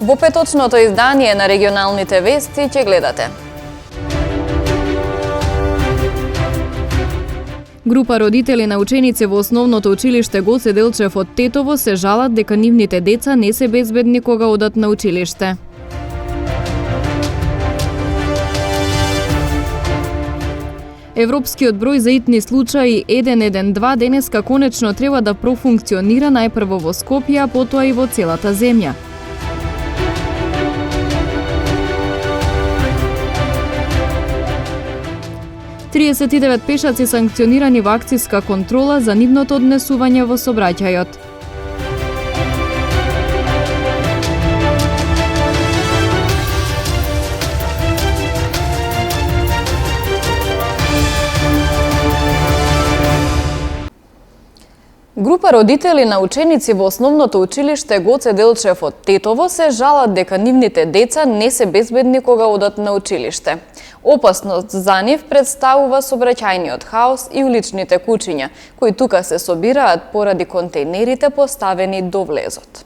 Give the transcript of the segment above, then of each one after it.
Во петочното издание на регионалните вести ќе гледате. Група родители на ученици во основното училиште Гоце Делчев од Тетово се жалат дека нивните деца не се безбедни кога одат на училиште. Европскиот број за итни случаи 112 денеска конечно треба да профункционира најпрво во Скопје, а потоа и во целата земја. Триесет и девет пешаци санкционирани во акциска контрола за нивното однесување во сообраќајот. Група родители на ученици во основното училиште Гоце Делчев од Тетово се жалат дека нивните деца не се безбедни кога одат на училиште. Опасност за нив представува сообраќајниот хаос и уличните кучиња, кои тука се собираат поради контејнерите поставени до влезот.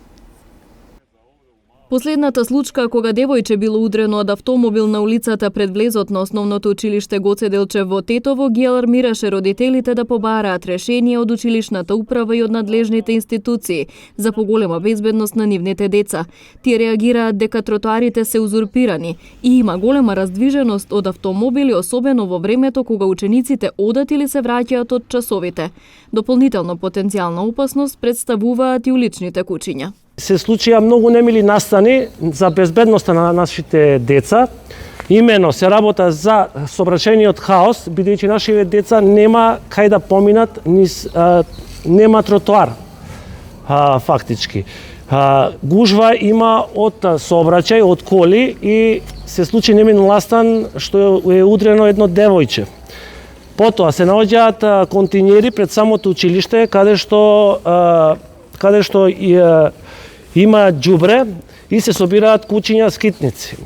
Последната случка кога девојче било удрено од автомобил на улицата пред влезот на основното училиште Гоце Делчев во Тетово ги алармираше родителите да побараат решение од училишната управа и од надлежните институции за поголема безбедност на нивните деца. Тие реагираат дека тротоарите се узурпирани и има голема раздвиженост од автомобили, особено во времето кога учениците одат или се враќаат од часовите. Дополнително потенцијална опасност представуваат и уличните кучиња. Се случија многу немили настани за безбедноста на нашите деца. Имено се работа за сообраќајниот хаос, бидејќи нашите деца нема кај да поминат, нема тротоар, фактички. Гужва има од сообраќај, од коли и се случи немил настан што е удрено едно девојче. Потоа се наоѓаат контејнери пред самото училиште, каде што има џубре и се собираат кучиња скитници.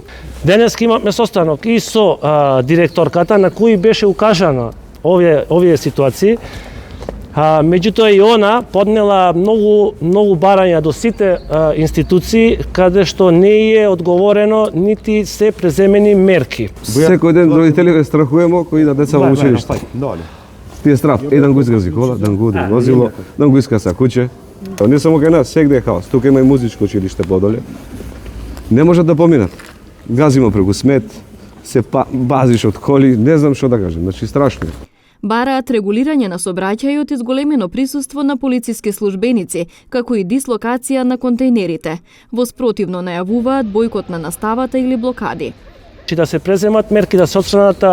Денес имаме состанок и со директорката на кој беше укажано овие ситуации. Меѓутоа и она поднела многу барања до сите институции каде што не е одговорено нити се преземени мерки. Секој ден родители страхуваме кои да деца во училиште. Тие страх, еден го изгрази кола, да го удри возило, да го искаса куќе. Не само кај нас, сегде е хаос. Тука има и музичко училиште подоле. Не можат да поминат. Газимо преку смет, се базиш од коли, не знам што да кажам, значи страшно. Бараат регулирање на сообраќајот и зголемено присуство на полициски службеници, како и дислокација на контејнерите. Во спротивно најавуваат бојкот на наставата или блокади. Да се преземат мерки да се отстранат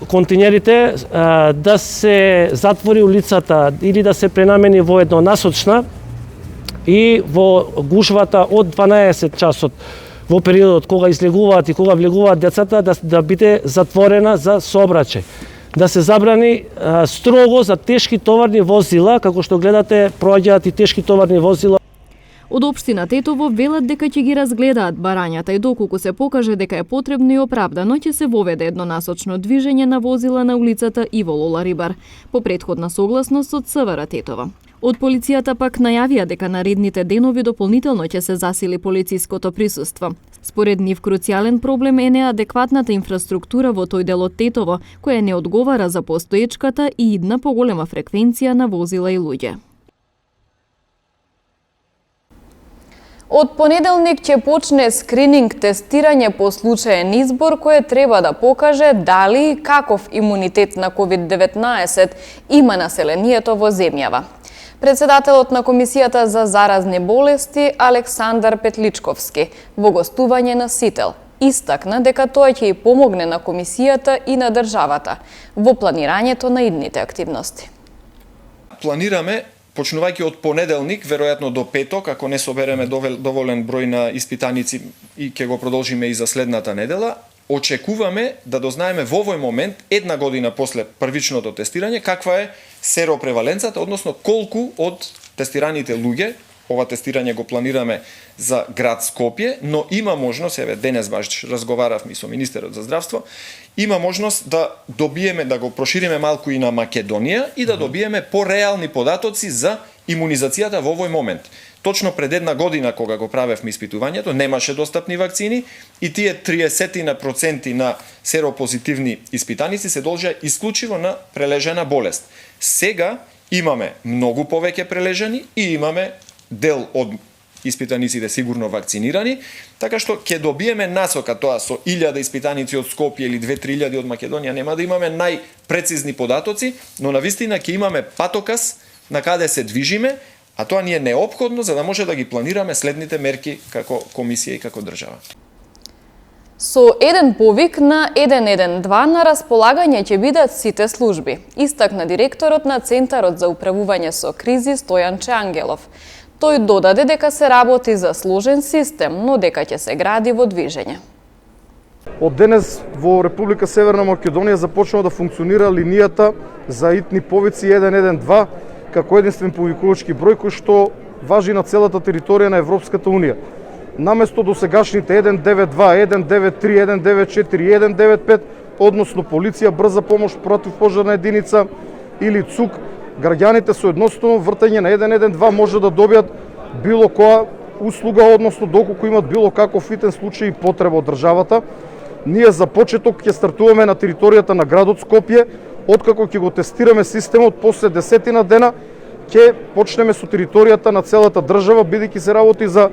контејнерите, да се затвори улицата или да се пренамени во еднонасочна и во гушвата од 12 часот во периодот кога излегуваат и кога влегуваат децата да биде затворена за сообраќај. Да се забрани строго за тешки товарни возила, како што гледате проаѓаат и тешки товарни возила. Од општина Тетово велат дека ќе ги разгледаат барањата и доколку се покаже дека е потребно и оправдано, ќе се воведе еднонасочно движење на возила на улицата Иво Лола Рибар, по претходна согласност од СВР Тетово. Од полицијата пак најавија дека наредните денови дополнително ќе се засили полициското присуство. Според нив круцијален проблем е неадекватната инфраструктура во тој дел од Тетово, која не одговара за постоечката и идна поголема фреквенција на возила и луѓе. Од понеделник ќе почне скрининг тестирање по случаен избор кој треба да покаже дали и каков имунитет на COVID-19 има населението во земјава. Председателот на Комисијата за заразни болести Александар Петличковски во гостување на Сител истакна дека тој ќе и помогне на Комисијата и на државата во планирањето на идните активности. Планираме почнувајќи од понеделник, веројатно до петок, ако не собереме доволен број на испитаници и ќе го продолжиме и за следната недела, очекуваме да дознаеме во овој момент, една година после првичното тестирање, каква е серопреваленцата, односно колку од тестираните луѓе, ова тестирање го планираме за град Скопје, но има можност, еве денес баш разговаравме со министерот за здравство, има можност да добиеме, да го прошириме малку и на Македонија и да добиеме пореални податоци за имунизацијата во овој момент. точно пред една година кога го правевме испитувањето, немаше достапни вакцини и тие 30% на серопозитивни испитаници се должеа исклучиво на прележена болест. Сега имаме многу повеќе прележани и имаме дел од испитаниците сигурно вакцинирани, така што ќе добиеме насока тоа со 1000 испитаници од Скопје или 2-3000 од Македонија, нема да имаме најпрецизни податоци, но навистина ќе имаме патоказ на каде се движиме, а тоа ни е неопходно за да може да ги планираме следните мерки како комисија и како држава. Со еден повик на 112 на располагање ќе бидат сите служби, истакна директорот на Центарот за управување со кризи Стојанче Ангелов. Тој додаде дека се работи за сложен систем, но дека ќе се гради во движење. Од денес во Република Северна Македонија започнува да функционира линијата за итни повици 112 како единствен повикувачки број кој што важи на целата територија на Европската Унија. Наместо досегашните 192, 193, 194, 195, односно полиција, брза помош, противпожарна единица или ЦУК, граѓаните со едноставно вртање на 112 може да добијат било која услуга, односно доколку имат било каков фитен случај и потреба од државата. Ние за почеток ќе стартуваме на територијата на градот Скопје, откако ќе го тестираме системот, после 10 дена ќе почнеме со територијата на целата држава, бидејќи се работи за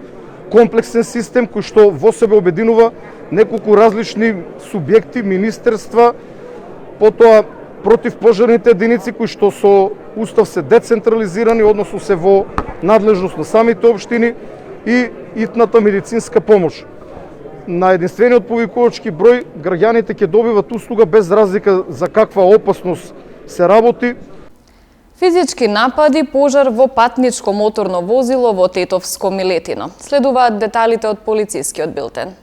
комплексен систем кој што во себе обединува неколку различни субјекти, министерства, потоа противпожарните единици кои што со устав се децентрализирани, односно се во надлежност на самите општини, и итната медицинска помош. На единствениот повикувачки број граѓаните ќе добиват услуга без разлика за каква опасност се работи. Физички напади, пожар во патничко моторно возило во Тетовско Милетино. Следуваат деталите од полицискиот билтен.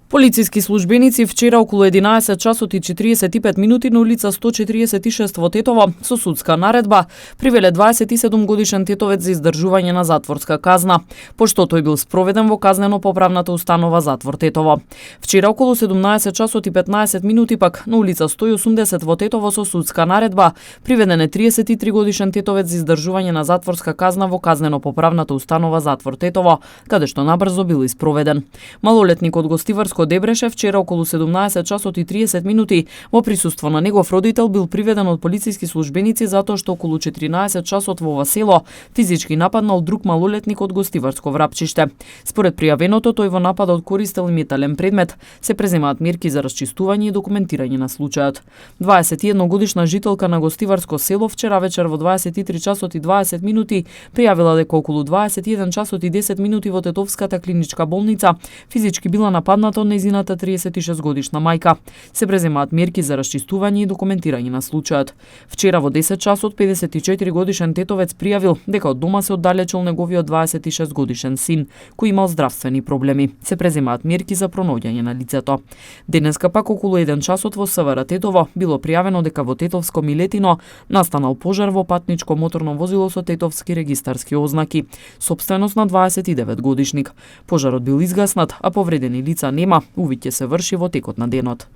Полициски службеници вчера околу 11 часот и 45 минути на улица 146 во Тетово со судска наредба привеле 27 годишен тетовец за издржување на затворска казна, пошто тој бил спроведен во казнено-поправната установа Затвор Тетово. Вчера околу 17 часот и 15 минути пак на улица 180 во Тетово со судска наредба приведен е 33 годишен тетовец за издржување на затворска казна во казнено-поправната установа Затвор Тетово, каде што набрзо бил испроведен. Малолетникот Гостиварско Дебреше вчера околу 17 часот и 30 минути во присуство на негов родител бил приведен од полициски службеници затоа што околу 14 часот во ова село физички нападнал друг малолетник од Гостиварско Врапчиште. Според пријавеното, тој во нападот користел метален предмет. Се преземаат мерки за расчистување и документирање на случајот. 21 годишна жителка на Гостиварско село вчера вечер во 23 часот и 20 минути пријавила дека околу 21 часот и 10 минути во Тетовската клиничка болница физички била нападната од нејзината 36 годишна мајка. Се преземаат мерки за расчистување и документирање на случајот. Вчера во 10 часот 54 годишен тетовец пријавил дека од дома се оддалечил неговиот 26 годишен син, кој имал здравствени проблеми. Се преземаат мерки за пронаоѓање на лицето. Денеска пак околу 1 часот во СВР Тетово било пријавено дека во Тетовско Милетино настанал пожар во патничко моторно возило со тетовски регистарски ознаки, сопственост на 29 годишник. Пожарот бил изгаснат, а повредени лица нема. Увид ќе се врши во текот на денот.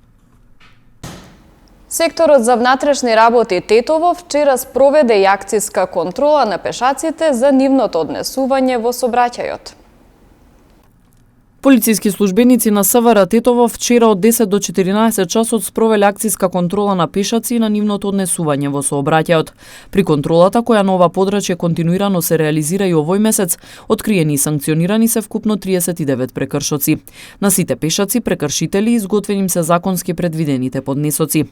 Секторот за внатрешни работи Тетово вчера спроведе и акциска контрола на пешаците за нивното однесување во сообраќајот. Полициски службеници на СВР Тетово вчера од 10 до 14 часот спровеле акциска контрола на пешаци и на нивното однесување во сообраќајот. При контролата, која на ова подрачје континуирано се реализира и овој месец, откриени и санкционирани се вкупно 39 прекршоци. На сите пешаци прекршители изготвени им се законски предвидените поднесоци.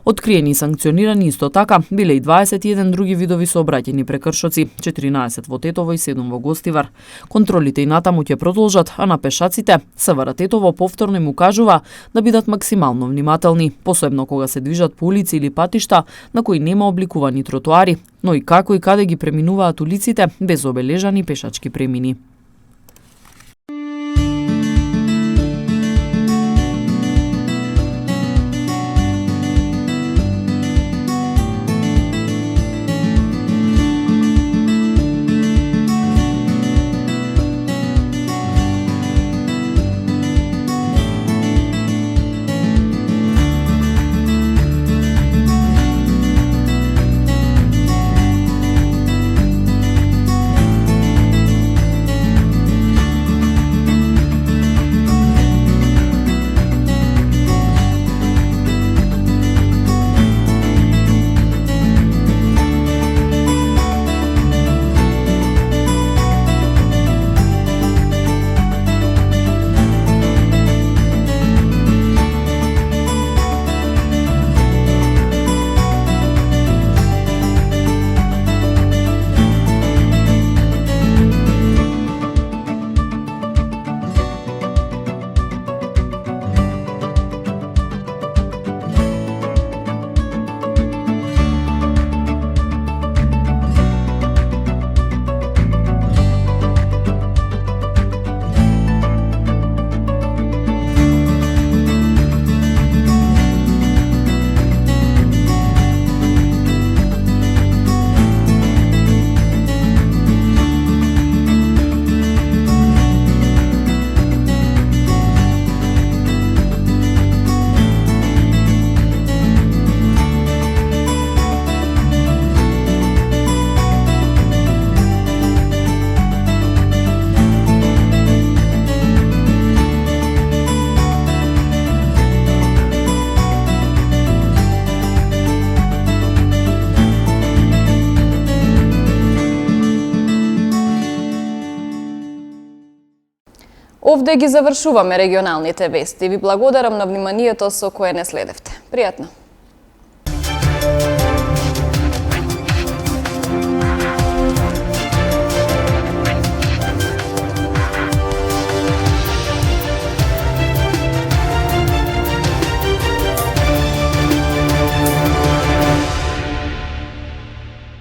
Откриени и санкционирани исто така биле и 21 други видови сообраќајни прекршоци, 14 во Тетово и 7 во Гостивар. Контролите и натаму ќе продолжат, а на пешаците СВР Тетово повторно им укажува да бидат максимално внимателни, посебно кога се движат по улици или патишта на кои нема обликувани тротоари, но и како и каде ги преминуваат улиците без обележани пешачки премини. Овде ги завршуваме регионалните вести. Ви благодарам на вниманието со кое не следевте. Пријатно!